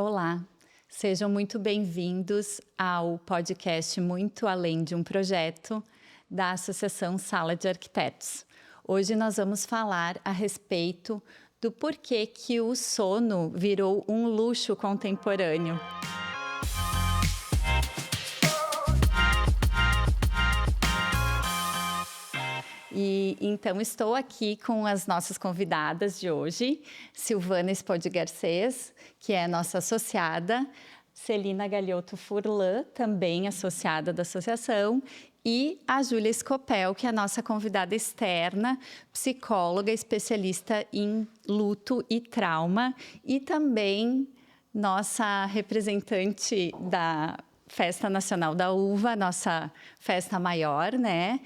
Olá, sejam muito bem-vindos ao podcast Muito Além de um Projeto da Associação Sala de Arquitetos. Hoje nós vamos falar a respeito do porquê que o sono virou um luxo contemporâneo. E então estou aqui com as nossas convidadas de hoje, Silvana Spode Garcês, que é nossa associada, Celina Galhoto Furlan, também associada da associação, e a Júlia Scopel, que é a nossa convidada externa, psicóloga, especialista em luto e trauma, e também nossa representante da Festa Nacional da Uva, nossa festa maior, né?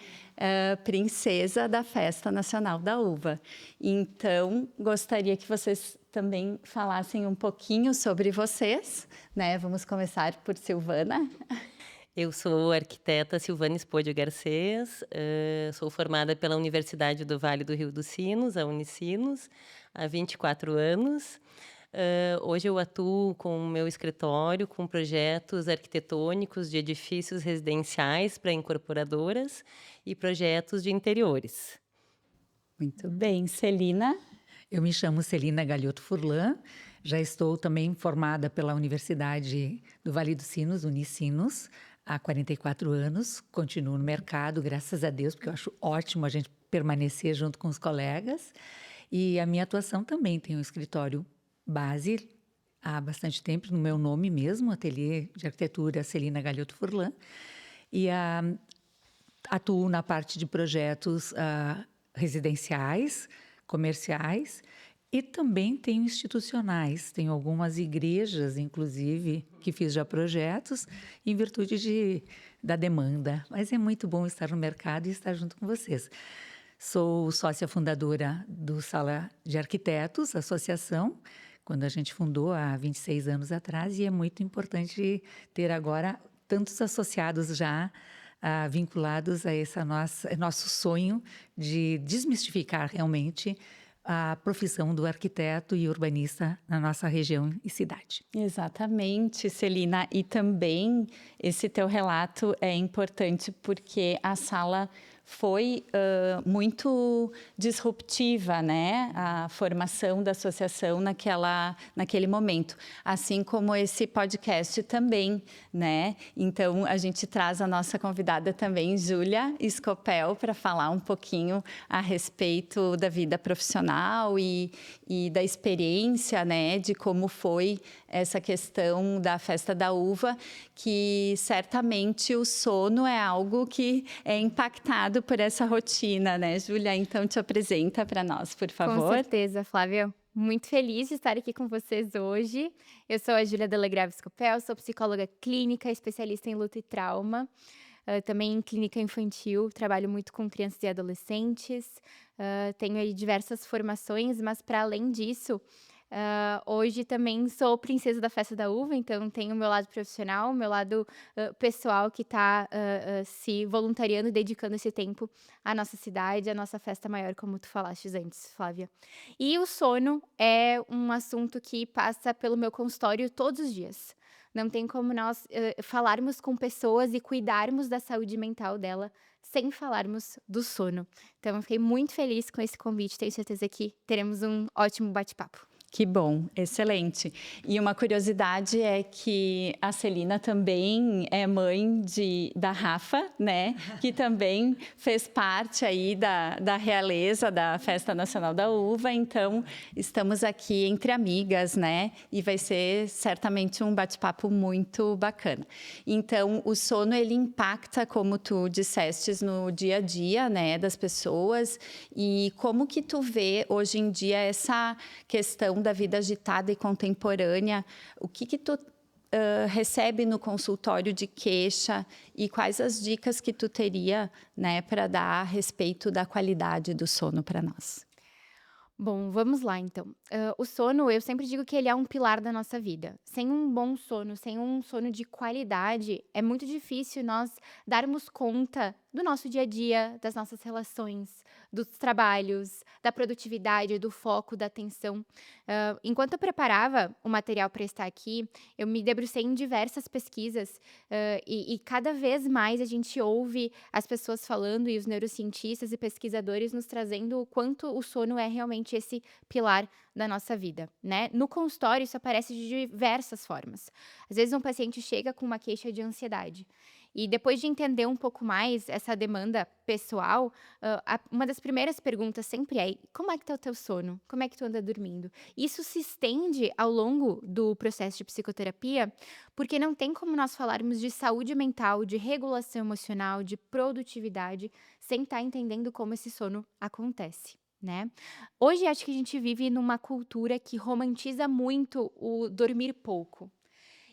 Princesa da Festa Nacional da Uva. Então, gostaria que vocês também falassem um pouquinho sobre vocês, né? Vamos começar por Silvana. Eu sou arquiteta Silvana Spode Garcês, sou formada pela Universidade do Vale do Rio dos Sinos, a Unicinos, há 24 anos. Hoje eu atuo com o meu escritório com projetos arquitetônicos de edifícios residenciais para incorporadoras e projetos de interiores. Muito bem. Celina? Eu me chamo Celina Galhoto Furlan, já estou também formada pela Universidade do Vale dos Sinos, Unicinos, há 44 anos. Continuo no mercado, graças a Deus, porque eu acho ótimo a gente permanecer junto com os colegas. E a minha atuação também tem um escritório base há bastante tempo, no meu nome mesmo, Ateliê de Arquitetura Celina Galhoto Furlan. E atuo na parte de projetos residenciais, comerciais e também tenho institucionais. Tenho algumas igrejas, inclusive, que fiz já projetos em virtude da demanda. Mas é muito bom estar no mercado e estar junto com vocês. Sou sócia fundadora do Sala de Arquitetos, associação, quando a gente fundou há 26 anos atrás, e é muito importante ter agora tantos associados já vinculados a esse nosso sonho de desmistificar realmente a profissão do arquiteto e urbanista na nossa região e cidade. Exatamente, Celina. E também esse teu relato é importante porque a sala foi muito disruptiva, né? A formação da associação naquele momento, assim como esse podcast também, né? Então, a gente traz a nossa convidada também, Júlia Scopel, para falar um pouquinho a respeito da vida profissional e da experiência, né? De como foi essa questão da Festa da Uva, que certamente o sono é algo que é impactado por essa rotina, né, Júlia? Então, te apresenta para nós, por favor. Com certeza, Flávia. Muito feliz de estar aqui com vocês hoje. Eu sou a Júlia Delegrave Scopel, sou psicóloga clínica, especialista em luto e trauma, também em clínica infantil, trabalho muito com crianças e adolescentes, tenho aí diversas formações, mas para além disso, hoje também sou princesa da Festa da Uva, então tenho o meu lado profissional, o meu lado pessoal que está se voluntariando e dedicando esse tempo à nossa cidade, à nossa festa maior, como tu falaste antes, Flávia. E o sono é um assunto que passa pelo meu consultório todos os dias. Não tem como nós falarmos com pessoas e cuidarmos da saúde mental dela sem falarmos do sono. Então, eu fiquei muito feliz com esse convite, tenho certeza que teremos um ótimo bate-papo. Que bom, excelente. E uma curiosidade é que a Celina também é mãe da Rafa, né? Que também fez parte aí da realeza da Festa Nacional da Uva. Então, estamos aqui entre amigas, né? E vai ser certamente um bate-papo muito bacana. Então, o sono, ele impacta, como tu dissestes, no dia a dia, né? Das pessoas. E como que tu vê hoje em dia essa questão da vida agitada e contemporânea, o que tu recebe no consultório de queixa e quais as dicas que tu teria, né, para dar a respeito da qualidade do sono para nós? Bom, vamos lá então. O sono, eu sempre digo que ele é um pilar da nossa vida. Sem um bom sono, sem um sono de qualidade, é muito difícil nós darmos conta do nosso dia a dia, das nossas relações, dos trabalhos, da produtividade, do foco, da atenção. Enquanto eu preparava o material para estar aqui, eu me debrucei em diversas pesquisas, e cada vez mais a gente ouve as pessoas falando e os neurocientistas e pesquisadores nos trazendo o quanto o sono é realmente esse pilar da nossa vida, né? No consultório isso aparece de diversas formas. Às vezes um paciente chega com uma queixa de ansiedade e depois de entender um pouco mais essa demanda pessoal, uma das primeiras perguntas sempre é: como é que tá o teu sono? Como é que tu anda dormindo? Isso se estende ao longo do processo de psicoterapia, porque não tem como nós falarmos de saúde mental, de regulação emocional, de produtividade, sem estar entendendo como esse sono acontece, né? Hoje acho que a gente vive numa cultura que romantiza muito o dormir pouco.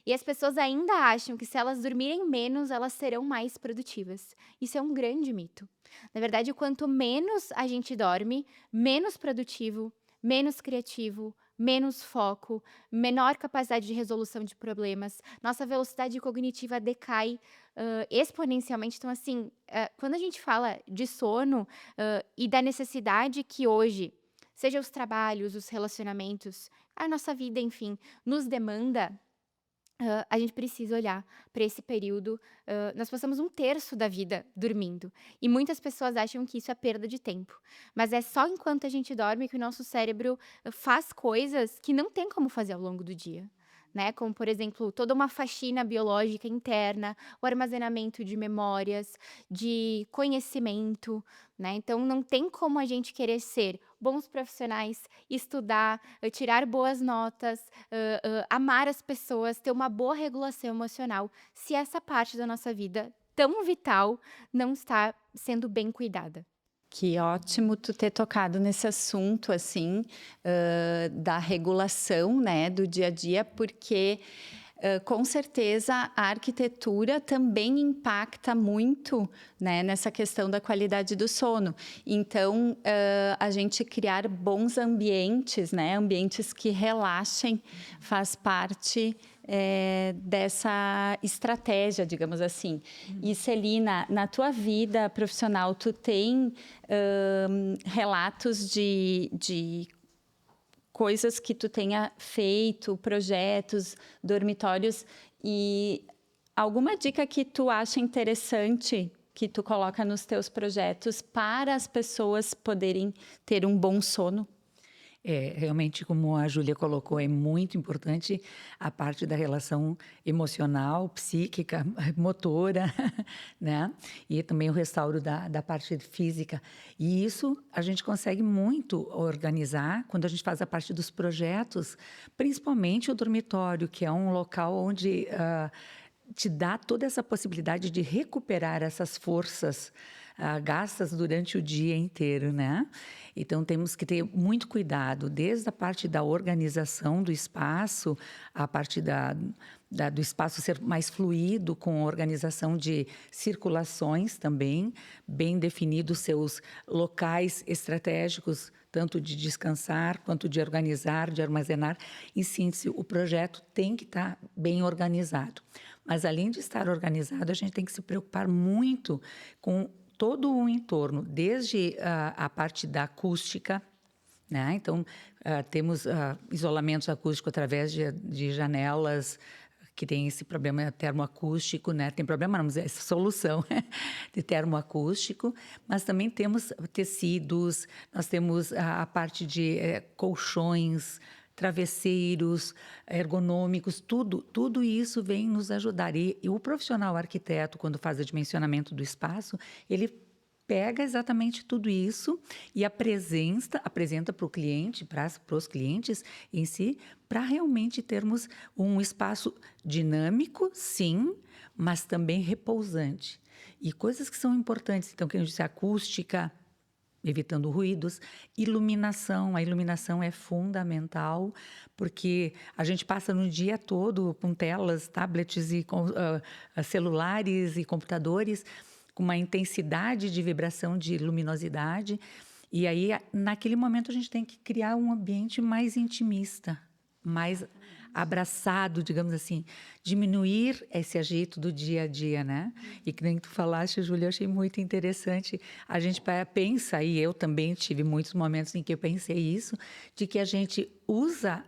E as pessoas ainda acham que se elas dormirem menos, elas serão mais produtivas. Isso é um grande mito. Na verdade, quanto menos a gente dorme, menos produtivo, menos criativo, menos foco, menor capacidade de resolução de problemas, nossa velocidade cognitiva decai exponencialmente. Então, assim, quando a gente fala de sono e da necessidade que hoje, seja os trabalhos, os relacionamentos, a nossa vida, enfim, nos demanda, a gente precisa olhar para esse período. Nós passamos um terço da vida dormindo e muitas pessoas acham que isso é perda de tempo, mas é só enquanto a gente dorme que o nosso cérebro faz coisas que não tem como fazer ao longo do dia, né? Como, por exemplo, toda uma faxina biológica interna, o armazenamento de memórias, de conhecimento, né? Então, não tem como a gente querer ser bons profissionais, estudar, tirar boas notas, amar as pessoas, ter uma boa regulação emocional, se essa parte da nossa vida tão vital não está sendo bem cuidada. Que ótimo tu ter tocado nesse assunto, assim, da regulação, né, do dia a dia, porque com certeza a arquitetura também impacta muito, né, nessa questão da qualidade do sono. Então, a gente criar bons ambientes, né, ambientes que relaxem, faz parte dessa estratégia, digamos assim. E Celina, na tua vida profissional, tu tem relatos de coisas que tu tenha feito, projetos, dormitórios, e alguma dica que tu acha interessante que tu coloca nos teus projetos para as pessoas poderem ter um bom sono? Realmente, como a Júlia colocou, é muito importante a parte da relação emocional, psíquica, motora, né? E também o restauro da parte física. E isso a gente consegue muito organizar quando a gente faz a parte dos projetos, principalmente o dormitório, que é um local onde te dá toda essa possibilidade de recuperar essas forças gastas durante o dia inteiro, né? Então, temos que ter muito cuidado, desde a parte da organização do espaço, a parte do espaço ser mais fluido, com organização de circulações também, bem definidos seus locais estratégicos, tanto de descansar, quanto de organizar, de armazenar. Em síntese, o projeto tem que estar bem organizado. Mas, além de estar organizado, a gente tem que se preocupar muito com todo o entorno, desde a parte da acústica, né? Então, temos isolamentos acústicos através de janelas que tem esse problema termoacústico, né? Tem problema não, mas é essa solução de termoacústico, mas também temos tecidos, nós temos a parte de colchões, travesseiros, ergonômicos, tudo isso vem nos ajudar. E o profissional arquiteto, quando faz o dimensionamento do espaço, ele pega exatamente tudo isso e apresenta para o cliente, para os clientes em si, para realmente termos um espaço dinâmico, sim, mas também repousante. E coisas que são importantes, então, que a gente disse, acústica, evitando ruídos, iluminação. A iluminação é fundamental, porque a gente passa no dia todo com telas, tablets e celulares e computadores, com uma intensidade de vibração, de luminosidade. E aí, naquele momento, a gente tem que criar um ambiente mais intimista, mais abraçado, digamos assim, diminuir esse agito do dia a dia, né? E que nem tu falaste, Júlia, eu achei muito interessante. A gente pensa, e eu também tive muitos momentos em que eu pensei isso, de que a gente usa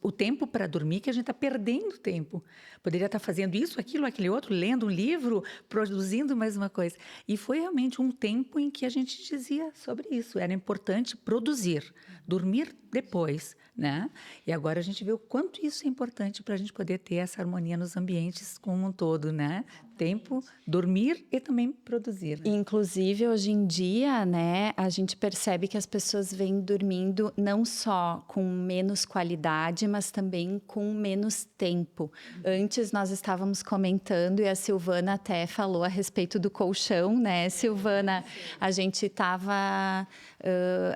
o tempo para dormir, que a gente está perdendo tempo. Poderia estar fazendo isso, aquilo, aquele outro, lendo um livro, produzindo mais uma coisa. E foi realmente um tempo em que a gente dizia sobre isso. Era importante produzir, dormir depois, né? E agora a gente vê o quanto isso é importante para a gente poder ter essa harmonia nos ambientes como um todo, né? Tempo, dormir e também produzir. Né? Inclusive, hoje em dia, né, a gente percebe que as pessoas vêm dormindo não só com menos qualidade, mas também com menos tempo. Antes nós estávamos comentando, e a Silvana até falou a respeito do colchão, né, Silvana? A gente estava,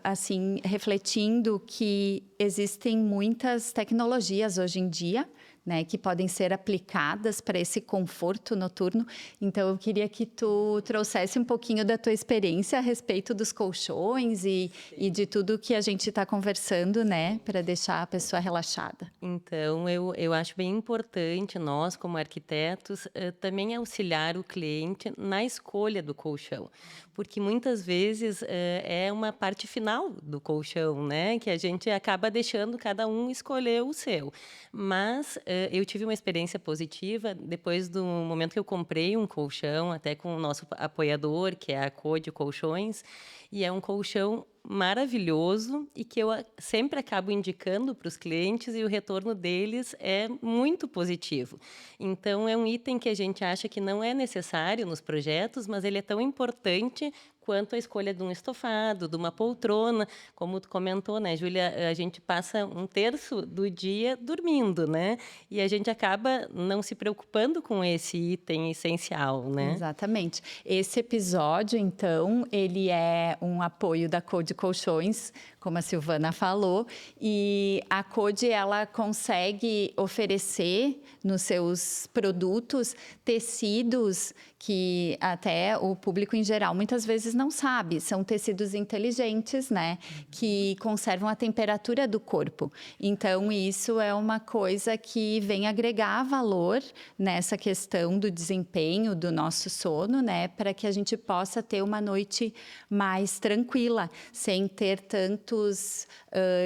assim, refletindo que existem muitas tecnologias hoje em dia, né, que podem ser aplicadas para esse conforto noturno. Então, eu queria que tu trouxesse um pouquinho da tua experiência a respeito dos colchões e de tudo que a gente está conversando, né, para deixar a pessoa relaxada. Então, eu acho bem importante nós, como arquitetos, também auxiliar o cliente na escolha do colchão, porque muitas vezes é uma parte final do colchão, né, que a gente acaba deixando cada um escolher o seu. Mas eu tive uma experiência positiva depois do momento que eu comprei um colchão, até com o nosso apoiador, que é a Code Colchões, e é um colchão maravilhoso e que eu sempre acabo indicando para os clientes e o retorno deles é muito positivo. Então, é um item que a gente acha que não é necessário nos projetos, mas ele é tão importante quanto a escolha de um estofado, de uma poltrona. Como tu comentou, né, Júlia, a gente passa 1/3 do dia dormindo, né? E a gente acaba não se preocupando com esse item essencial, né? Exatamente. Esse episódio, então, ele é um apoio da Code Colchões, como a Silvana falou, e a Code, ela consegue oferecer nos seus produtos tecidos que até o público em geral muitas vezes não sabe. São tecidos inteligentes, né, que conservam a temperatura do corpo. Então, isso é uma coisa que vem agregar valor nessa questão do desempenho do nosso sono, né, para que a gente possa ter uma noite mais tranquila, sem ter tantos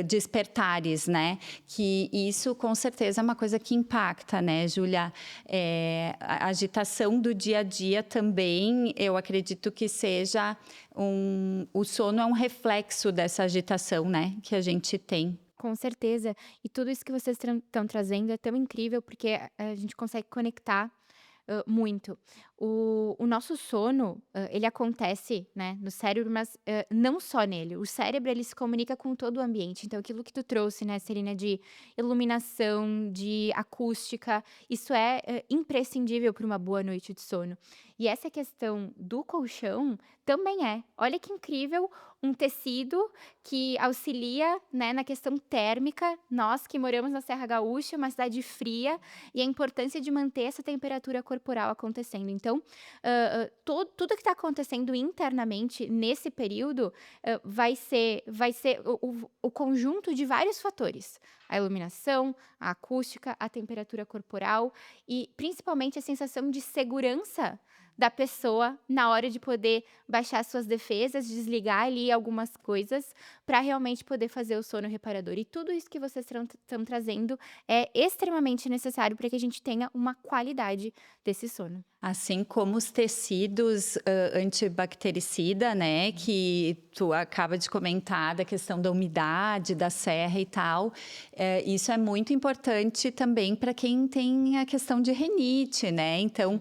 despertares, né? Que isso, com certeza, é uma coisa que impacta, né, Júlia? A agitação do dia a dia também, eu acredito que seja o sono é um reflexo dessa agitação, né, que a gente tem. Com certeza. E tudo isso que vocês estão trazendo é tão incrível porque a gente consegue conectar muito. O nosso sono, ele acontece, né, no cérebro, mas não só nele. O cérebro, ele se comunica com todo o ambiente. Então, aquilo que tu trouxe, né, Celina, de iluminação, de acústica, isso é imprescindível para uma boa noite de sono. E essa questão do colchão também é. Olha que incrível, um tecido que auxilia, né, na questão térmica. Nós que moramos na Serra Gaúcha, uma cidade fria, e a importância de manter essa temperatura corporal acontecendo. Então, tudo que está acontecendo internamente nesse período vai ser o conjunto de vários fatores. A iluminação, a acústica, a temperatura corporal e, principalmente, a sensação de segurança da pessoa na hora de poder baixar suas defesas, desligar ali algumas coisas para realmente poder fazer o sono reparador. E tudo isso que vocês estão trazendo é extremamente necessário para que a gente tenha uma qualidade desse sono. Assim como os tecidos antibactericida, né, que tu acaba de comentar, da questão da umidade, da serra e tal, isso é muito importante também para quem tem a questão de rinite, né? Então,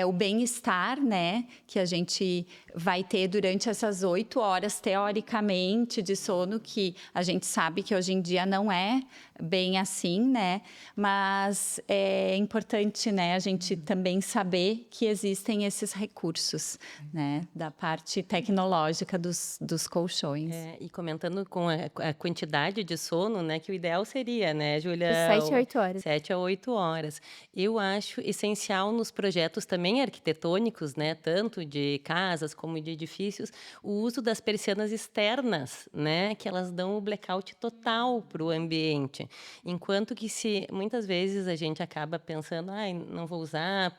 o bem-estar, né, que a gente vai ter durante essas 8 horas, teoricamente, de sono, que a gente sabe que hoje em dia não é bem assim, né? Mas é importante, né, a gente também saber que existem esses recursos, né, da parte tecnológica dos colchões. E comentando com a quantidade de sono, né, que o ideal seria, né, Júlia? 7 a 8 horas. 7 a 8 horas. Eu acho essencial nos projetos também arquitetônicos, né, tanto de casas como de edifícios, o uso das persianas externas, né, que elas dão o blackout total para o ambiente. Enquanto que se muitas vezes a gente acaba pensando, não vou usar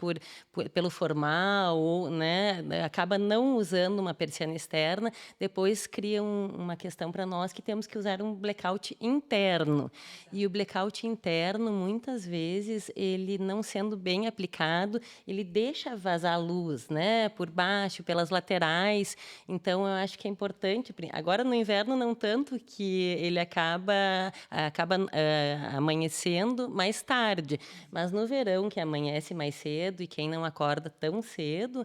pelo formal, ou, né, acaba não usando uma persiana externa, depois cria uma questão para nós que temos que usar um blackout interno. E o blackout interno, muitas vezes, ele não sendo bem aplicado, ele deixa vazar luz, né, por baixo, pelas laterais. Então, eu acho que é importante. Agora, no inverno, não tanto, que ele acaba amanhecendo mais tarde. Mas no verão, que amanhece mais cedo, e quem não acorda tão cedo,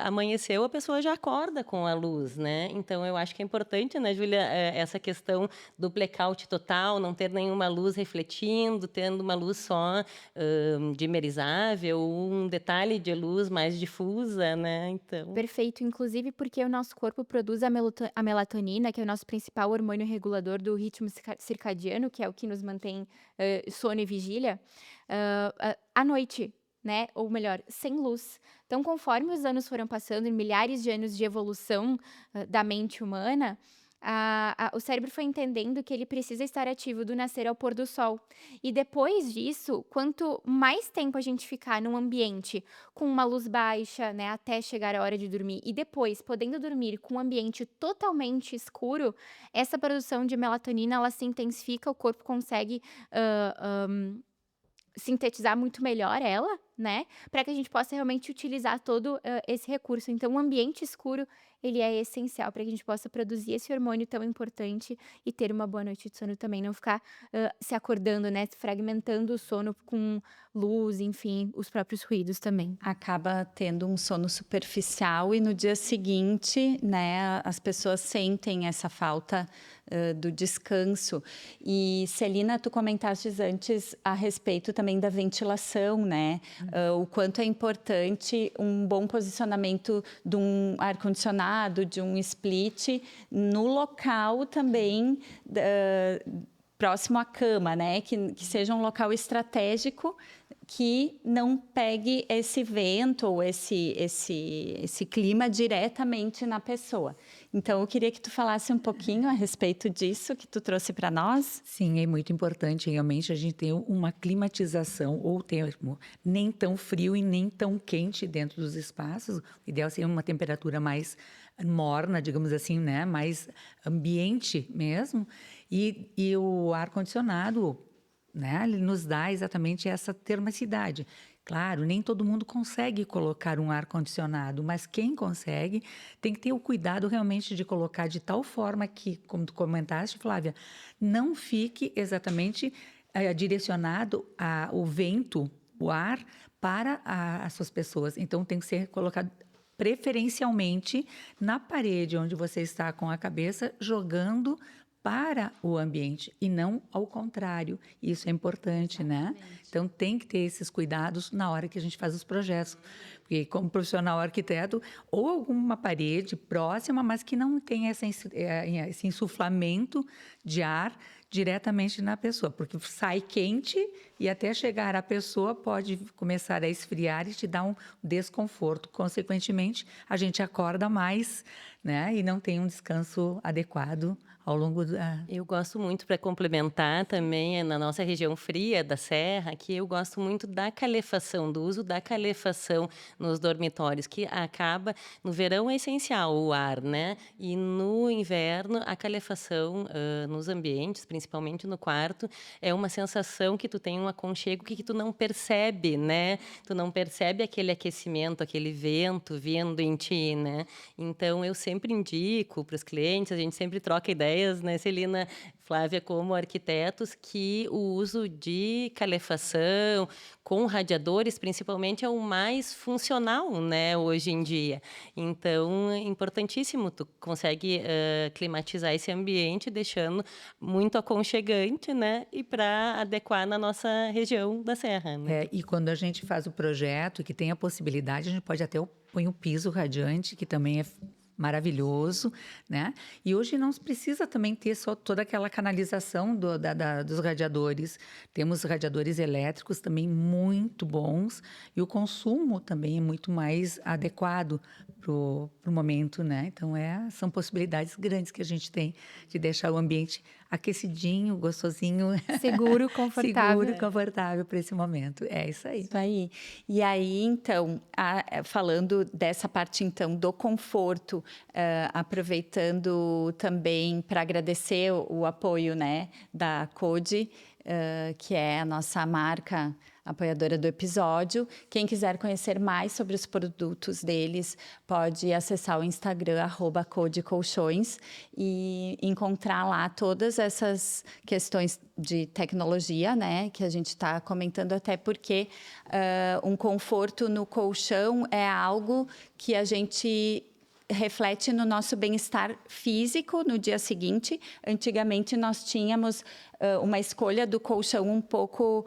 amanheceu, a pessoa já acorda com a luz, né? Então, eu acho que é importante, né, Júlia, essa questão do blackout total, não ter nenhuma luz refletindo, tendo uma luz só dimerizável, um detalhe de luz mais difusa, né? Então... Perfeito, inclusive porque o nosso corpo produz a melatonina, que é o nosso principal hormônio regulador do ritmo circadiano, que é o que nos mantém sono e vigília, à noite, né? Ou melhor, sem luz. Então, conforme os anos foram passando, em milhares de anos de evolução da mente humana, o cérebro foi entendendo que ele precisa estar ativo do nascer ao pôr do sol. E depois disso, quanto mais tempo a gente ficar num ambiente com uma luz baixa, né, até chegar a hora de dormir, e depois podendo dormir com um ambiente totalmente escuro, essa produção de melatonina, ela se intensifica, o corpo consegue sintetizar muito melhor ela, né, para que a gente possa realmente utilizar todo esse recurso. Então, o ambiente escuro, ele é essencial para que a gente possa produzir esse hormônio tão importante e ter uma boa noite de sono também, não ficar se acordando, né, fragmentando o sono com luz, enfim, os próprios ruídos também. Acaba tendo um sono superficial e no dia seguinte, né, as pessoas sentem essa falta do descanso. E, Celina, tu comentaste antes a respeito também da ventilação, né? O quanto é importante um bom posicionamento de um ar-condicionado, de um split, no local também próximo à cama, né? Que seja um local estratégico que não pegue esse vento ou esse clima diretamente na pessoa. Então, eu queria que tu falasse um pouquinho a respeito disso que tu trouxe para nós. Sim, é muito importante realmente a gente ter uma climatização ou termo nem tão frio e nem tão quente dentro dos espaços. O ideal seria uma temperatura mais morna, digamos assim, né? Mais ambiente mesmo. E o ar-condicionado, né? Ele nos dá exatamente essa termicidade. Claro, nem todo mundo consegue colocar um ar-condicionado, mas quem consegue tem que ter o cuidado realmente de colocar de tal forma que, como tu comentaste, Flávia, não fique exatamente direcionado o vento, o ar, para as suas pessoas. Então, tem que ser colocado preferencialmente na parede onde você está com a cabeça, jogando para o ambiente e não ao contrário. Isso é importante, né? Então, tem que ter esses cuidados na hora que a gente faz os projetos. Porque, como profissional arquiteto, ou alguma parede próxima, mas que não tenha esse insuflamento de ar diretamente na pessoa, porque sai quente e até chegar à pessoa pode começar a esfriar e te dar um desconforto. Consequentemente, a gente acorda mais, né? E não tem um descanso adequado ao longo da... Eu gosto muito, para complementar também, na nossa região fria da Serra, que eu gosto muito da calefação, do uso da calefação nos dormitórios, que acaba, no verão é essencial o ar, né? E no inverno, a calefação nos ambientes, principalmente no quarto, é uma sensação que tu tem um aconchego que tu não percebe, né? Tu não percebe aquele aquecimento, aquele vento vindo em ti, né? Então, eu sempre indico para os clientes, a gente sempre troca ideias, né, Celina, Flávia, como arquitetos, que o uso de calefação com radiadores, principalmente, é o mais funcional, né, hoje em dia. Então, é importantíssimo, tu consegue climatizar esse ambiente, deixando muito aconchegante, né, e para adequar na nossa região da Serra, né? E quando a gente faz o projeto, que tem a possibilidade, a gente pode até põe um piso radiante, que também é maravilhoso, né? E hoje não precisa também ter só toda aquela canalização dos radiadores. Temos radiadores elétricos também muito bons e o consumo também é muito mais adequado pro momento, né? Então, são possibilidades grandes que a gente tem de deixar o ambiente aquecidinho, gostosinho, Seguro, confortável. seguro, confortável para esse momento. É isso aí. Isso aí. E aí, então, falando dessa parte, então, do conforto, aproveitando também para agradecer o apoio, né, da Code, que é a nossa marca apoiadora do episódio. Quem quiser conhecer mais sobre os produtos deles, pode acessar o Instagram, @codecolchões, e encontrar lá todas essas questões de tecnologia, né, que a gente está comentando, até porque um conforto no colchão é algo que a gente reflete no nosso bem-estar físico no dia seguinte. Antigamente, nós tínhamos uma escolha do colchão um pouco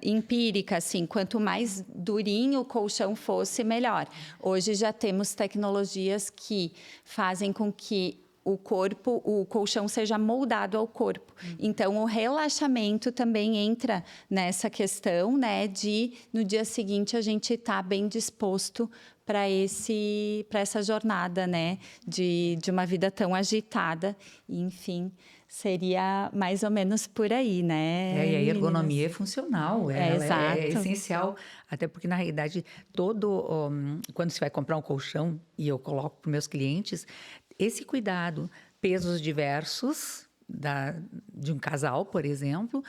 empírica, assim, quanto mais durinho o colchão fosse, melhor. Hoje já temos tecnologias que fazem com que o colchão seja moldado ao corpo. Então, o relaxamento também entra nessa questão, né, de no dia seguinte a gente estar bem disposto para essa jornada, né, de uma vida tão agitada. Enfim, seria mais ou menos por aí, né? E a meninas? ergonomia é funcional, ela é exato. essencial, até porque, na realidade, quando você vai comprar um colchão, e eu coloco para os meus clientes, esse cuidado, pesos diversos, de um casal, por exemplo,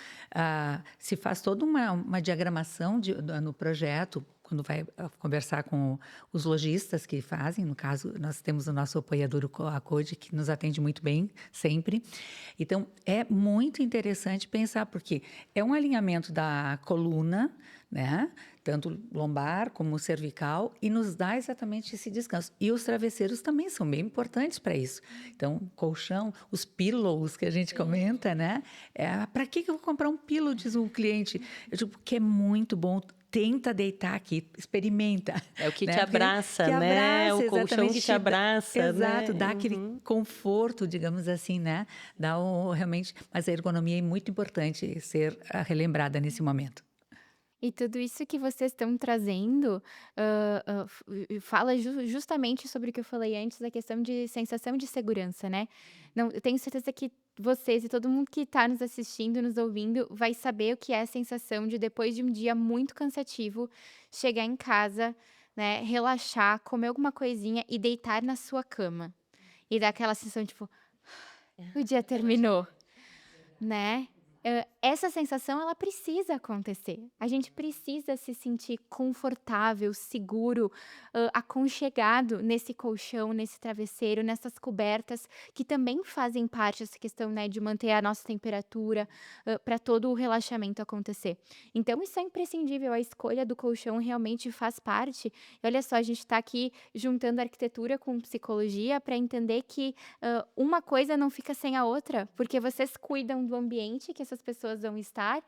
se faz toda uma diagramação no projeto, quando vai conversar com os lojistas que fazem. No caso, nós temos o nosso apoiador, a Code, que nos atende muito bem, sempre. Então, é muito interessante pensar, porque é um alinhamento da coluna, né? Tanto lombar como cervical, e nos dá exatamente esse descanso. E os travesseiros também são bem importantes para isso. Então, colchão, os pillows que a gente comenta, né? Para que eu vou comprar um pillow, diz o cliente? Eu digo, porque é muito bom. Tenta deitar aqui, experimenta. É o que né? te abraça, que né? abraça, O colchão que te abraça, exato, né? dá aquele conforto, digamos assim, né? Realmente, mas a ergonomia é muito importante ser relembrada nesse momento. E tudo isso que vocês estão trazendo, fala justamente sobre o que eu falei antes, a questão de sensação de segurança, né. Não, eu tenho certeza que vocês e todo mundo que está nos assistindo, nos ouvindo, vai saber o que é a sensação de, depois de um dia muito cansativo, chegar em casa, né, relaxar, comer alguma coisinha e deitar na sua cama. E dar aquela sensação, tipo: "O dia terminou", né. Essa sensação, ela precisa acontecer. A gente precisa se sentir confortável, seguro, aconchegado nesse colchão, nesse travesseiro, nessas cobertas, que também fazem parte dessa questão, né, de manter a nossa temperatura, para todo o relaxamento acontecer. Então isso é imprescindível, a escolha do colchão realmente faz parte. E olha só, a gente está aqui juntando arquitetura com psicologia para entender que, uma coisa não fica sem a outra, porque vocês cuidam do ambiente que essas pessoas vão estar,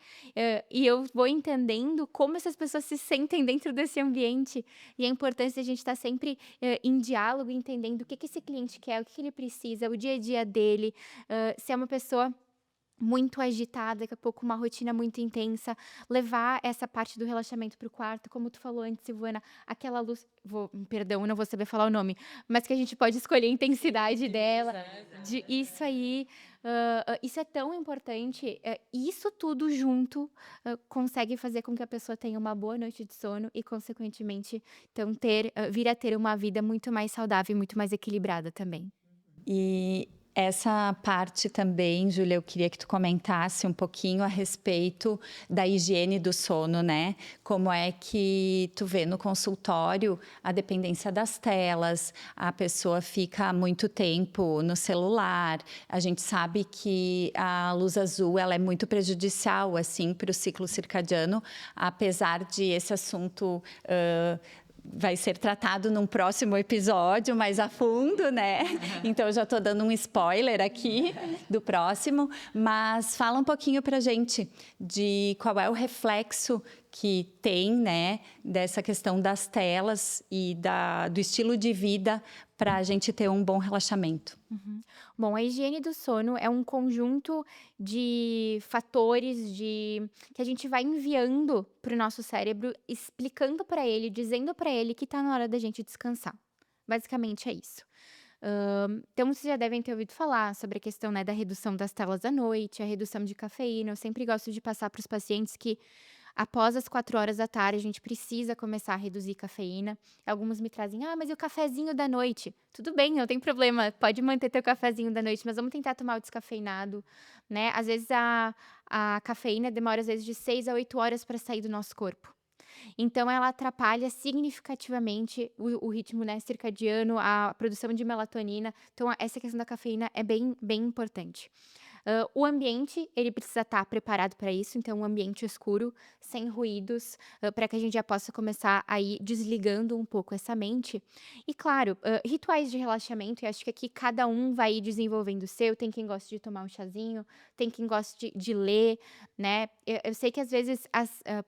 e eu vou entendendo como essas pessoas se sentem dentro desse ambiente, e a importância de a gente estar sempre em diálogo, entendendo o que esse cliente quer, o que ele precisa, o dia a dia dele, se é uma pessoa muito agitada, daqui a pouco uma rotina muito intensa, levar essa parte do relaxamento para o quarto, como tu falou antes, Silvana, aquela luz, perdão, eu não vou saber falar o nome, mas que a gente pode escolher a intensidade dela, isso aí, isso é tão importante, isso tudo junto consegue fazer com que a pessoa tenha uma boa noite de sono e, consequentemente, então vir a ter uma vida muito mais saudável e muito mais equilibrada também. E essa parte também, Júlia, eu queria que tu comentasse um pouquinho a respeito da higiene do sono, né? Como é que tu vê no consultório a dependência das telas, a pessoa fica muito tempo no celular. A gente sabe que a luz azul, ela é muito prejudicial, assim, para o ciclo circadiano, apesar de esse assunto vai ser tratado num próximo episódio mais a fundo, né? Então, eu já estou dando um spoiler aqui do próximo, mas fala um pouquinho para a gente de qual é o reflexo que tem, né, dessa questão das telas e do estilo de vida para a gente ter um bom relaxamento. Bom, a higiene do sono é um conjunto de fatores que a gente vai enviando para o nosso cérebro, explicando para ele, dizendo para ele que está na hora da gente descansar. Basicamente é isso. Então, vocês já devem ter ouvido falar sobre a questão, né, da redução das telas à noite, a redução de cafeína. Eu sempre gosto de passar para os pacientes que após as 4 horas da tarde, a gente precisa começar a reduzir cafeína. Alguns me trazem, mas e o cafezinho da noite? Tudo bem, não tem problema, pode manter teu cafezinho da noite, mas vamos tentar tomar o descafeinado, né? Às vezes a cafeína demora, às vezes, de 6 a 8 horas para sair do nosso corpo. Então, ela atrapalha significativamente o ritmo, né, circadiano, a produção de melatonina. Então, essa questão da cafeína é bem, bem importante. O ambiente, ele precisa estar preparado para isso, então um ambiente escuro, sem ruídos, para que a gente já possa começar a ir desligando um pouco essa mente. E claro, rituais de relaxamento, e acho que aqui cada um vai ir desenvolvendo o seu, tem quem gosta de tomar um chazinho, tem quem gosta de ler, né. Eu sei que às vezes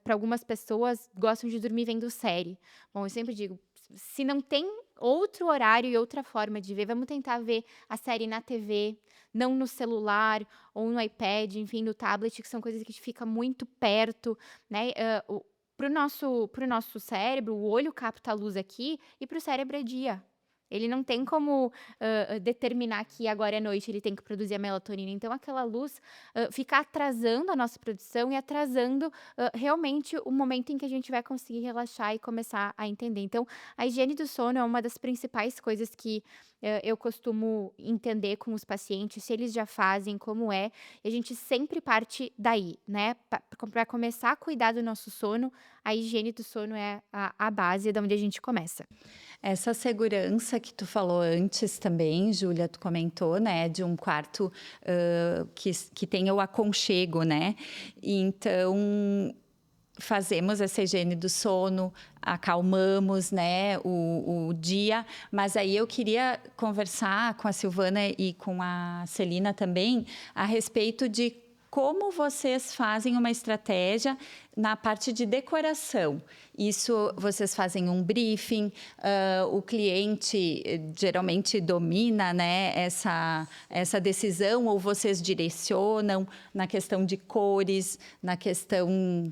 para algumas pessoas gostam de dormir vendo série. Bom, eu sempre digo, se não tem outro horário e outra forma de ver, vamos tentar ver a série na TV, não no celular ou no iPad, enfim, no tablet, que são coisas que fica muito perto, né? Para o nosso cérebro, o olho capta a luz aqui e para o cérebro é dia. Ele não tem como determinar que agora é noite, ele tem que produzir a melatonina. Então, aquela luz fica atrasando a nossa produção e atrasando realmente o momento em que a gente vai conseguir relaxar e começar a entender. Então, a higiene do sono é uma das principais coisas que eu costumo entender com os pacientes, se eles já fazem, como é. E a gente sempre parte daí, né? Para começar a cuidar do nosso sono, a higiene do sono é a base da onde a gente começa. Essa segurança que tu falou antes também, Júlia, tu comentou, né, de um quarto que tenha o aconchego, né? Então, fazemos essa higiene do sono, acalmamos, né, o dia, mas aí eu queria conversar com a Silvana e com a Celina também a respeito de como vocês fazem uma estratégia na parte de decoração. Isso, vocês fazem um briefing, o cliente geralmente domina, né, essa decisão, ou vocês direcionam na questão de cores, na questão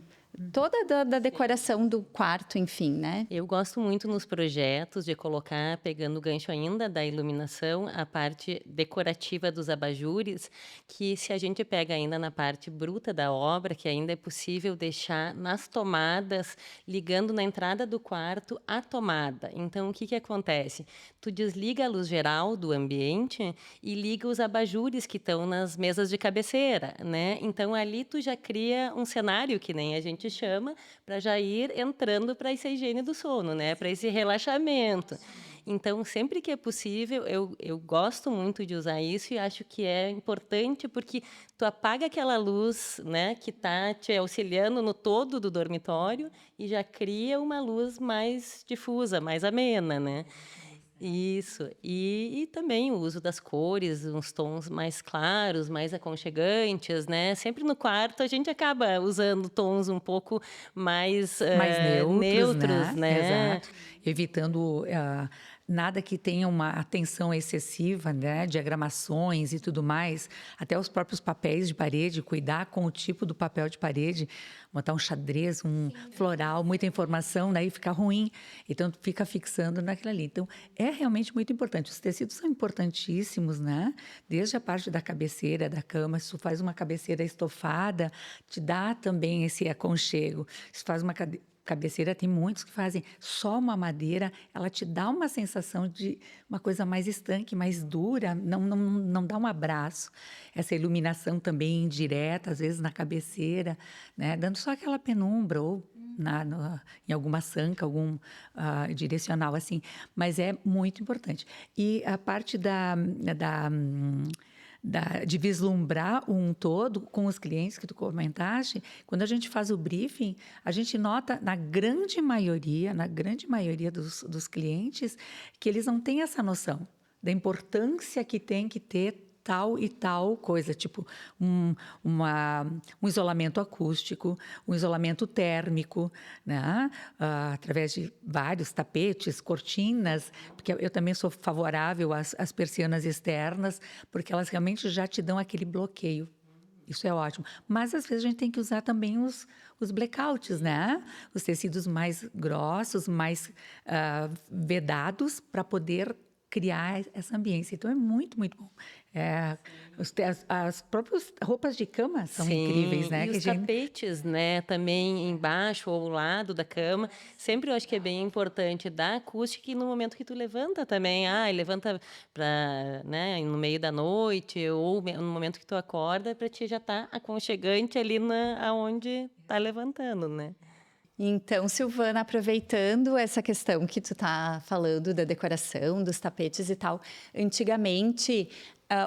toda da decoração do quarto, enfim, né? Eu gosto muito nos projetos de colocar, pegando o gancho ainda da iluminação, a parte decorativa dos abajures, que se a gente pega ainda na parte bruta da obra, que ainda é possível deixar nas tomadas, ligando na entrada do quarto a tomada. Então, o que acontece? Tu desliga a luz geral do ambiente e liga os abajures que estão nas mesas de cabeceira, né? Então, ali tu já cria um cenário, que nem a gente chama, para já ir entrando para essa higiene do sono, né? Para esse relaxamento. Então, sempre que é possível, eu gosto muito de usar isso e acho que é importante porque tu apaga aquela luz, né, que está te auxiliando no todo do dormitório e já cria uma luz mais difusa, mais amena, né? Isso. E também o uso das cores, uns tons mais claros, mais aconchegantes, né? Sempre no quarto a gente acaba usando tons um pouco mais Mais neutros, né? Exato. Evitando nada que tenha uma atenção excessiva, né? Diagramações e tudo mais. Até os próprios papéis de parede, cuidar com o tipo do papel de parede. Botar um xadrez, um floral, muita informação, daí fica ruim. Então, fica fixando naquilo ali. Então, é realmente muito importante. Os tecidos são importantíssimos, né? Desde a parte da cabeceira, da cama. Se tu faz uma cabeceira estofada, te dá também esse aconchego. Se faz uma cabeceira, tem muitos que fazem só uma madeira, ela te dá uma sensação de uma coisa mais estanque, mais dura, não dá um abraço. Essa iluminação também indireta, às vezes na cabeceira, né? Dando só aquela penumbra, ou em alguma sanca, algum direcional assim. Mas é muito importante. E a parte de vislumbrar um todo com os clientes que tu comentaste, quando a gente faz o briefing, a gente nota na grande maioria dos clientes, que eles não têm essa noção da importância que tem que ter tal e tal coisa, tipo um isolamento acústico, um isolamento térmico, né? Através de vários tapetes, cortinas, porque eu também sou favorável às persianas externas, porque elas realmente já te dão aquele bloqueio. Isso é ótimo. Mas, às vezes, a gente tem que usar também os blackouts, né? Os tecidos mais grossos, mais vedados, para poder criar essa ambiência. Então é muito, muito bom. As próprias roupas de cama são incríveis, né? E os tapetes, né, também embaixo ou ao lado da cama. Sempre eu acho que é bem importante dar acústica e no momento que tu levanta também. Levanta para, né, no meio da noite ou no momento que tu acorda, para ti já tá aconchegante ali aonde tá levantando, né? Então, Silvana, aproveitando essa questão que tu tá falando da decoração, dos tapetes e tal, antigamente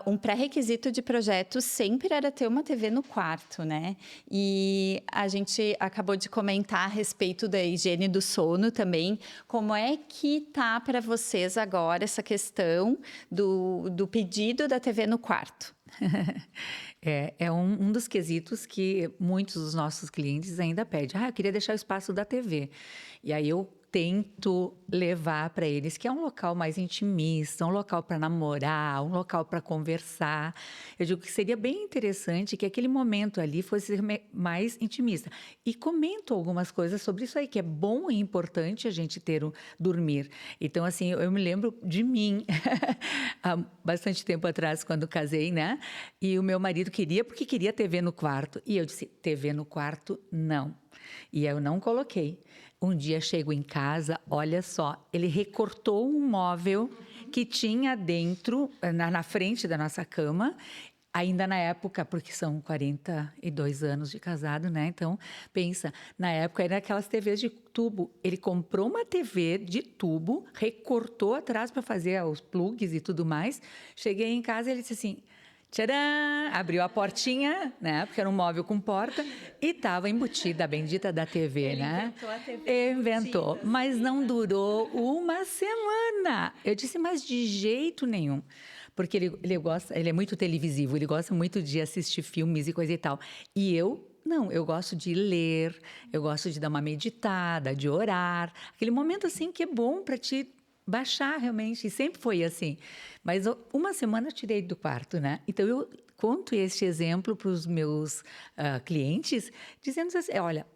um pré-requisito de projeto sempre era ter uma TV no quarto, né? E a gente acabou de comentar a respeito da higiene do sono também. Como é que tá para vocês agora essa questão do pedido da TV no quarto? É um dos quesitos que muitos dos nossos clientes ainda pedem. Eu queria deixar o espaço da TV. E aí eu tento levar para eles que é um local mais intimista, um local para namorar, um local para conversar. Eu digo que seria bem interessante que aquele momento ali fosse mais intimista. E comento algumas coisas sobre isso aí, que é bom e importante a gente dormir. Então, assim, eu me lembro de mim, há bastante tempo atrás, quando casei, né? E o meu marido porque queria TV no quarto. E eu disse, TV no quarto, não. E eu não coloquei. Um dia chego em casa, olha só, ele recortou um móvel que tinha dentro, na frente da nossa cama, ainda na época, porque são 42 anos de casado, né? Então, pensa, na época era aquelas TVs de tubo. Ele comprou uma TV de tubo, recortou atrás para fazer os plugs e tudo mais. Cheguei em casa e ele disse assim... Tcharam! Abriu a portinha, né? Porque era um móvel com porta e estava embutida a bendita da TV, Ele né? inventou a TV Inventou, embutida, mas sim. não durou uma semana. Eu disse, mas de jeito nenhum. Porque ele é muito televisivo, ele gosta muito de assistir filmes e coisa e tal. E não, eu gosto de ler, eu gosto de dar uma meditada, de orar. Aquele momento assim que é bom para te baixar realmente, e sempre foi assim. Mas uma semana eu tirei do quarto, né? Então eu conto este exemplo para os meus clientes, dizendo assim, olha,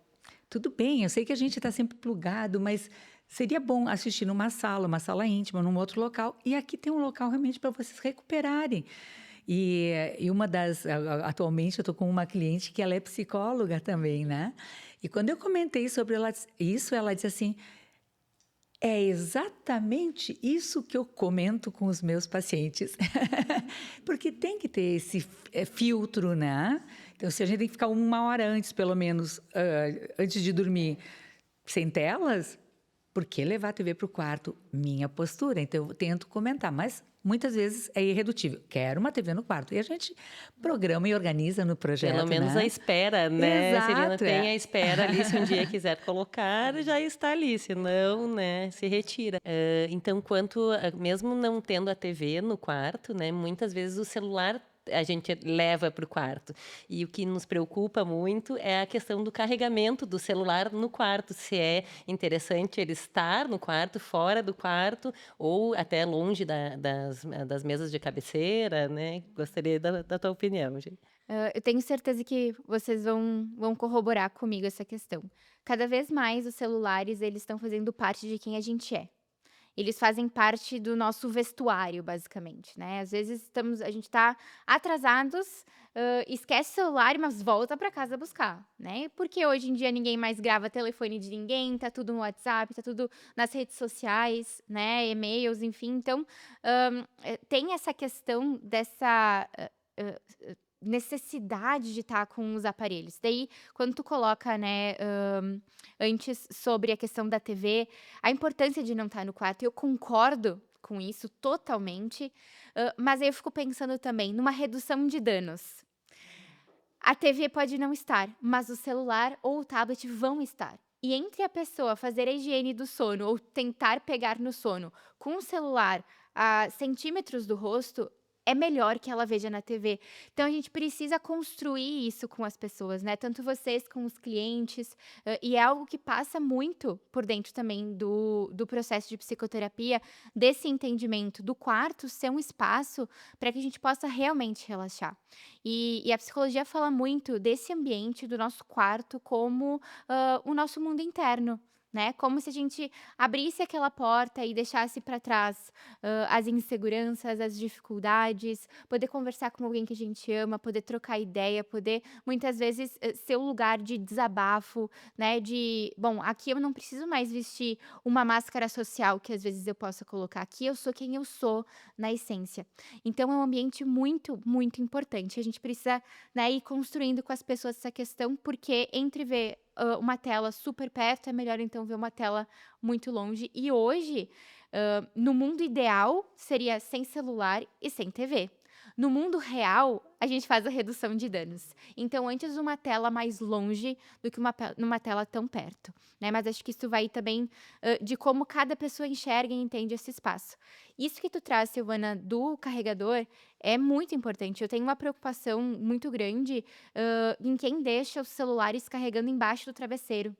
tudo bem, eu sei que a gente está sempre plugado, mas seria bom assistir uma sala íntima, num outro local, e aqui tem um local realmente para vocês recuperarem. E atualmente eu estou com uma cliente que ela é psicóloga também, né? E quando eu comentei sobre isso, ela disse assim, é exatamente isso que eu comento com os meus pacientes. Porque tem que ter esse filtro, né? Então, se a gente tem que ficar 1 hora antes, pelo menos, antes de dormir, sem telas, por que levar a TV para o quarto? Minha postura. Então, eu tento comentar, mas muitas vezes é irredutível. Quero uma TV no quarto. E a gente programa e organiza no projeto, Pelo menos né? a espera, né? Exato, Celina, tem a espera ali, se um dia quiser colocar, já está ali, se não, né, se retira. Então, mesmo não tendo a TV no quarto, né, muitas vezes o celular a gente leva para o quarto. E o que nos preocupa muito é a questão do carregamento do celular no quarto. Se é interessante ele estar no quarto, fora do quarto, ou até longe das mesas de cabeceira, né? Gostaria da tua opinião, gente. Eu tenho certeza que vocês vão corroborar comigo essa questão. Cada vez mais os celulares, eles estão fazendo parte de quem a gente é. Eles fazem parte do nosso vestuário, basicamente, né. Às vezes a gente tá atrasados, esquece o celular, mas volta para casa buscar, né. Porque hoje em dia ninguém mais grava telefone de ninguém, tá tudo no WhatsApp, tá tudo nas redes sociais, né, e-mails, enfim. Então, tem essa questão dessa, necessidade de estar com os aparelhos. Daí, quando tu coloca, né, antes sobre a questão da TV, a importância de não estar no quarto, eu concordo com isso totalmente, mas aí eu fico pensando também numa redução de danos. A TV pode não estar, mas o celular ou o tablet vão estar. E entre a pessoa fazer a higiene do sono ou tentar pegar no sono com o celular a centímetros do rosto, é melhor que ela veja na TV. Então a gente precisa construir isso com as pessoas, né? Tanto vocês com os clientes, e é algo que passa muito por dentro também do processo de psicoterapia, desse entendimento do quarto ser um espaço para que a gente possa realmente relaxar. E a psicologia fala muito desse ambiente do nosso quarto como o nosso mundo interno. né? Como se a gente abrisse aquela porta e deixasse para trás as inseguranças, as dificuldades, poder conversar com alguém que a gente ama, poder trocar ideia, poder muitas vezes ser um lugar de desabafo, né? Bom, aqui eu não preciso mais vestir uma máscara social que às vezes eu possa colocar. Aqui eu sou quem eu sou na essência. Então é um ambiente muito, muito importante. A gente precisa, né, ir construindo com as pessoas essa questão, porque entre ver uma tela super perto, é melhor então ver uma tela muito longe. E hoje, no mundo ideal, seria sem celular e sem TV. No mundo real, a gente faz a redução de danos. Então, antes uma tela mais longe do que numa tela tão perto, né? Mas acho que isso vai também de como cada pessoa enxerga e entende esse espaço. Isso que tu traz, Silvana, do carregador é muito importante. Eu tenho uma preocupação muito grande em quem deixa os celulares carregando embaixo do travesseiro.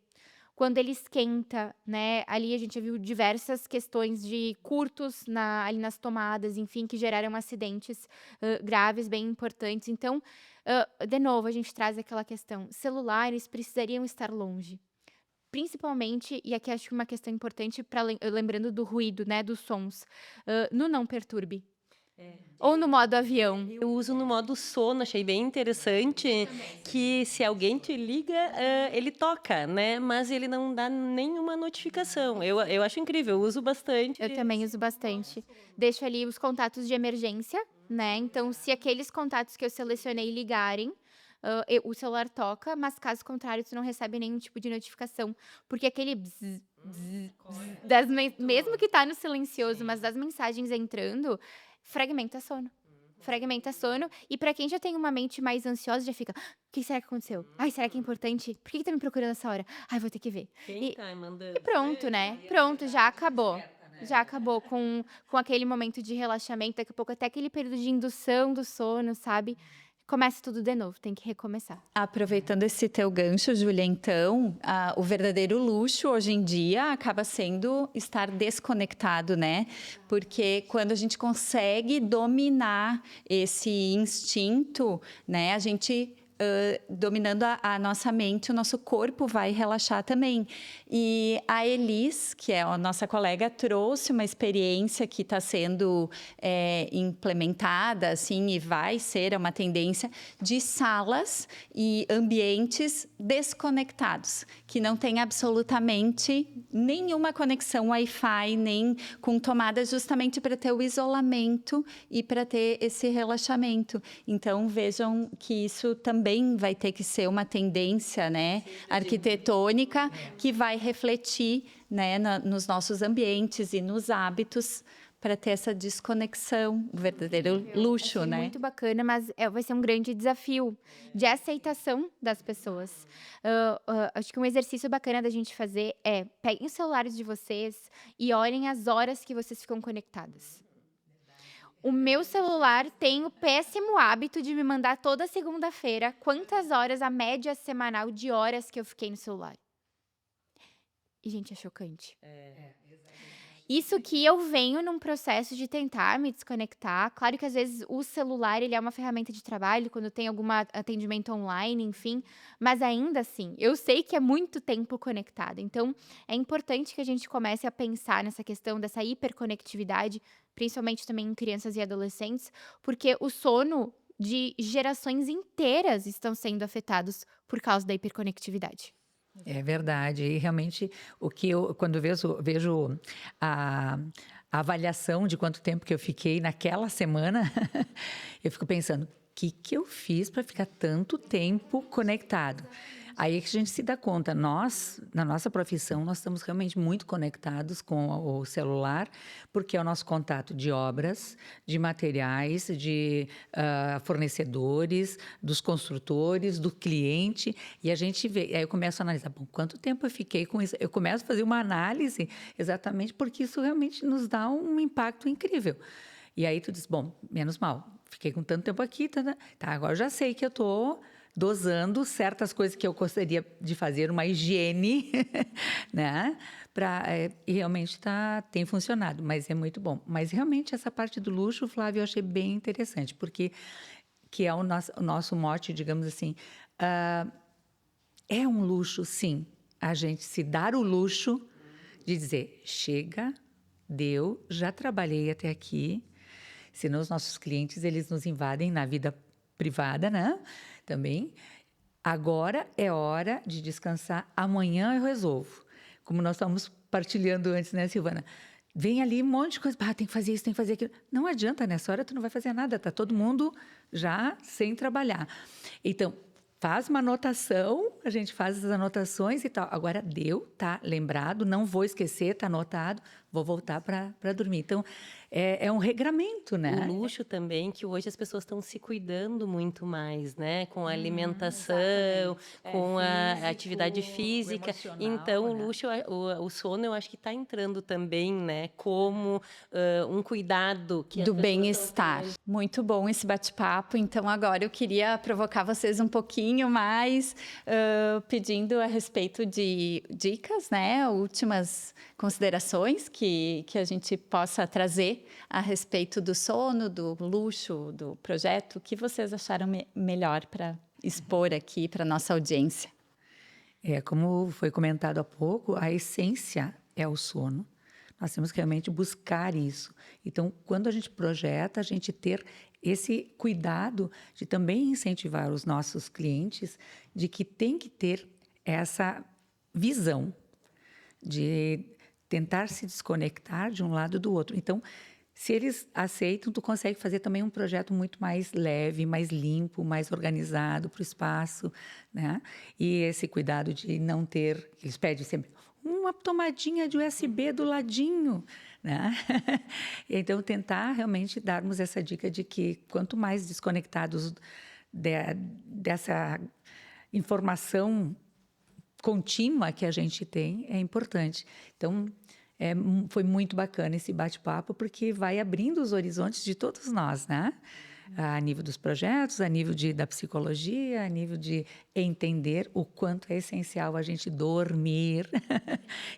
Quando ele esquenta, né? Ali a gente já viu diversas questões de curtos ali nas tomadas, enfim, que geraram acidentes graves, bem importantes. Então, de novo, a gente traz aquela questão: celulares precisariam estar longe. Principalmente, e aqui acho que uma questão importante, lembrando do ruído, né? Dos sons, no não perturbe. Ou no modo avião. Eu uso no modo sono, achei bem interessante que se alguém te liga, ele toca, né? Mas ele não dá nenhuma notificação. Eu acho incrível, eu uso bastante. Eu também uso bastante. Deixo ali os contatos de emergência, né? Então, se aqueles contatos que eu selecionei ligarem, o celular toca, mas caso contrário, tu não recebe nenhum tipo de notificação. Porque aquele bzz, bzz, bzz, mesmo que tá no silencioso, mas das mensagens entrando, fragmenta sono. Fragmenta sono. E pra quem já tem uma mente mais ansiosa, já fica: o que será que aconteceu? Ai, será que é importante? Por que tá me procurando essa hora? Ai, vou ter que ver. Quem tá mandando? E pronto, né? Pronto, já acabou. Já acabou com aquele momento de relaxamento. Daqui a pouco, até aquele período de indução do sono, sabe? Começa tudo de novo, tem que recomeçar. Aproveitando esse teu gancho, Júlia, então, o verdadeiro luxo hoje em dia acaba sendo estar desconectado, né? Porque quando a gente consegue dominar esse instinto, né? A gente dominando a nossa mente, o nosso corpo vai relaxar também. E a Elis, que é a nossa colega, trouxe uma experiência que está sendo implementada, assim, e vai ser uma tendência de salas e ambientes desconectados, que não tem absolutamente nenhuma conexão Wi-Fi, nem com tomadas, justamente para ter o isolamento e para ter esse relaxamento. Então, vejam que isso também vai ter que ser uma tendência, né, arquitetônica, que vai refletir, né, nos nossos ambientes e nos hábitos para ter essa desconexão, o verdadeiro luxo, Achei né? muito bacana, mas vai ser um grande desafio de aceitação das pessoas. Acho que um exercício bacana da gente fazer é: peguem os celulares de vocês e olhem as horas que vocês ficam conectadas. O meu celular tem o péssimo hábito de me mandar toda segunda-feira quantas horas, a média semanal de horas que eu fiquei no celular. E, gente, é chocante. Isso que eu venho num processo de tentar me desconectar. Claro que às vezes o celular ele é uma ferramenta de trabalho, quando tem algum atendimento online, enfim. Mas ainda assim, eu sei que é muito tempo conectado. Então, é importante que a gente comece a pensar nessa questão dessa hiperconectividade, principalmente também em crianças e adolescentes, porque o sono de gerações inteiras estão sendo afetados por causa da hiperconectividade. É verdade. E realmente, quando vejo a avaliação de quanto tempo que eu fiquei naquela semana, eu fico pensando: o que eu fiz para ficar tanto tempo conectado? Aí é que a gente se dá conta, nós, na nossa profissão, nós estamos realmente muito conectados com o celular, porque é o nosso contato de obras, de materiais, de fornecedores, dos construtores, do cliente, e a gente vê, aí eu começo a analisar: bom, quanto tempo eu fiquei com isso? Eu começo a fazer uma análise, exatamente porque isso realmente nos dá um impacto incrível. E aí tu diz: bom, menos mal, fiquei com tanto tempo aqui, tá, agora eu já sei que eu estou dosando certas coisas que eu gostaria de fazer, uma higiene, né? E realmente tem funcionado, mas é muito bom. Mas realmente essa parte do luxo, Flávio, eu achei bem interessante, porque que é o nosso mote, digamos assim, é um luxo, sim, a gente se dar o luxo de dizer, chega, deu, já trabalhei até aqui, senão os nossos clientes, eles nos invadem na vida privada, né? Também. Agora é hora de descansar, amanhã eu resolvo. Como nós estávamos partilhando antes, né, Silvana? Vem ali um monte de coisa, tem que fazer isso, tem que fazer aquilo. Não adianta, nessa hora tu não vai fazer nada, tá todo mundo já sem trabalhar. Então, faz uma anotação, a gente faz as anotações e tal. Agora deu, tá lembrado, não vou esquecer, tá anotado, vou voltar para dormir. Então, é um regramento, né? O luxo também, que hoje as pessoas estão se cuidando muito mais, né? Com a alimentação, com a físico, atividade o física. emocional, Então, o né? luxo, o sono, eu acho que está entrando também, né? Como um cuidado que as Do pessoas bem-estar. Muito bom esse bate-papo. Então, agora eu queria provocar vocês um pouquinho mais, pedindo a respeito de dicas, né? Últimas considerações que a gente possa trazer a respeito do sono, do luxo, do projeto. O que vocês acharam melhor para expor aqui para a nossa audiência? Como foi comentado há pouco, a essência é o sono. Nós temos que realmente buscar isso. Então, quando a gente projeta, a gente ter esse cuidado de também incentivar os nossos clientes de que tem que ter essa visão de tentar se desconectar de um lado do outro. Então, se eles aceitam, tu consegue fazer também um projeto muito mais leve, mais limpo, mais organizado para o espaço, né? E esse cuidado de não ter, eles pedem sempre uma tomadinha de USB do ladinho, né? Então, tentar realmente darmos essa dica de que quanto mais desconectados dessa informação contínua que a gente tem, é importante. Então, foi muito bacana esse bate-papo, porque vai abrindo os horizontes de todos nós, né? A nível dos projetos, a nível da psicologia, a nível de entender o quanto é essencial a gente dormir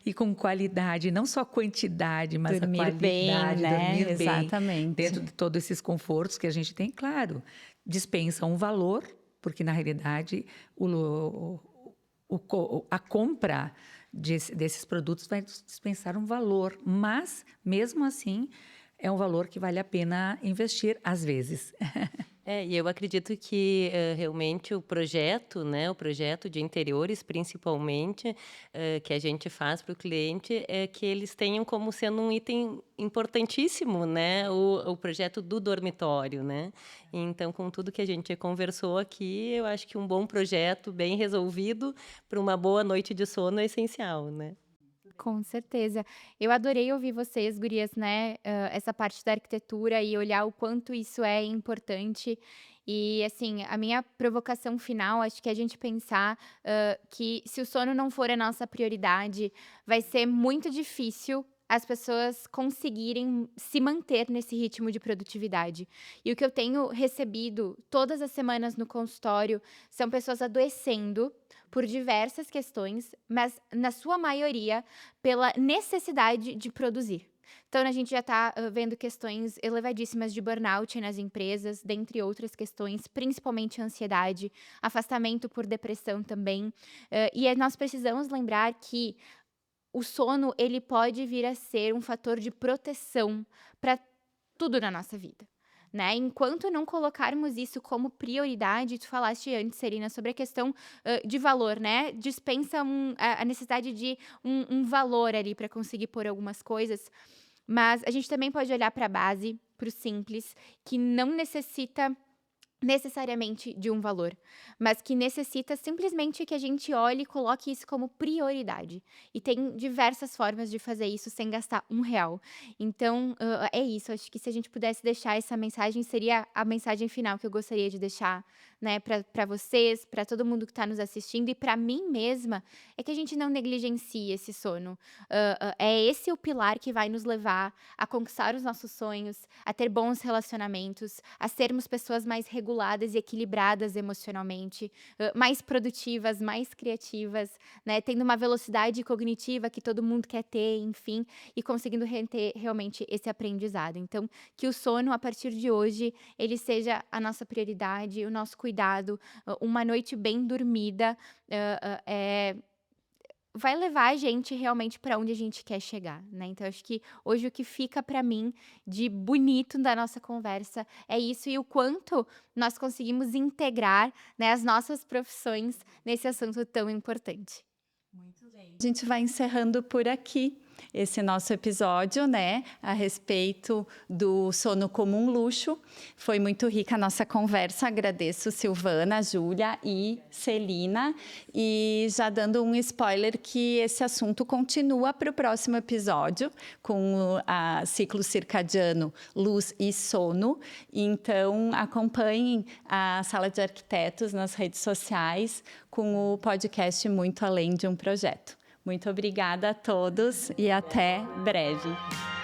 e com qualidade, não só quantidade, mas Dormir a qualidade, bem, né? dormir bem, Exatamente. dentro de todos esses confortos que a gente tem, claro, dispensa um valor, porque na realidade a compra desses produtos vai dispensar um valor, mas mesmo assim é um valor que vale a pena investir às vezes. E eu acredito que realmente o projeto, né, o projeto de interiores, principalmente, que a gente faz para o cliente, é que eles tenham como sendo um item importantíssimo, né, o projeto do dormitório, né? Então, com tudo que a gente conversou aqui, eu acho que um bom projeto, bem resolvido, para uma boa noite de sono é essencial, né? Com certeza. Eu adorei ouvir vocês, gurias, né, essa parte da arquitetura e olhar o quanto isso é importante. E, assim, a minha provocação final, acho que é a gente pensar, que se o sono não for a nossa prioridade, vai ser muito difícil as pessoas conseguirem se manter nesse ritmo de produtividade. E o que eu tenho recebido todas as semanas no consultório são pessoas adoecendo por diversas questões, mas na sua maioria pela necessidade de produzir. Então, a gente já está vendo questões elevadíssimas de burnout nas empresas, dentre outras questões, principalmente ansiedade, afastamento por depressão também. Nós precisamos lembrar que o sono ele pode vir a ser um fator de proteção para tudo na nossa vida. Né? Enquanto não colocarmos isso como prioridade, tu falaste antes, Serena, sobre a questão de valor, né? Dispensa a necessidade de um valor ali para conseguir pôr algumas coisas, mas a gente também pode olhar para a base, para o simples, que não necessita necessariamente de um valor, mas que necessita simplesmente que a gente olhe e coloque isso como prioridade. E tem diversas formas de fazer isso sem gastar R$ 1. Então, é isso. Acho que se a gente pudesse deixar essa mensagem, seria a mensagem final que eu gostaria de deixar, né, para vocês, para todo mundo que está nos assistindo e para mim mesma, é que a gente não negligencie esse sono. É esse o pilar que vai nos levar a conquistar os nossos sonhos, a ter bons relacionamentos, a sermos pessoas mais reguladas e equilibradas emocionalmente, mais produtivas, mais criativas, né, tendo uma velocidade cognitiva que todo mundo quer ter, enfim, e conseguindo ter realmente esse aprendizado. Então, que o sono, a partir de hoje, ele seja a nossa prioridade, o nosso cuidado, uma noite bem dormida, vai levar a gente realmente para onde a gente quer chegar, né? Então, acho que hoje o que fica para mim de bonito da nossa conversa é isso e o quanto nós conseguimos integrar, né, as nossas profissões nesse assunto tão importante. A gente vai encerrando por aqui esse nosso episódio, né, a respeito do sono como um luxo. Foi muito rica a nossa conversa. Agradeço Silvana, Júlia e Celina. E já dando um spoiler que esse assunto continua para o próximo episódio, com o ciclo circadiano, luz e sono. Então, acompanhem a Sala de Arquitetos nas redes sociais com o podcast Muito Além de um Projeto. Muito obrigada a todos e até breve.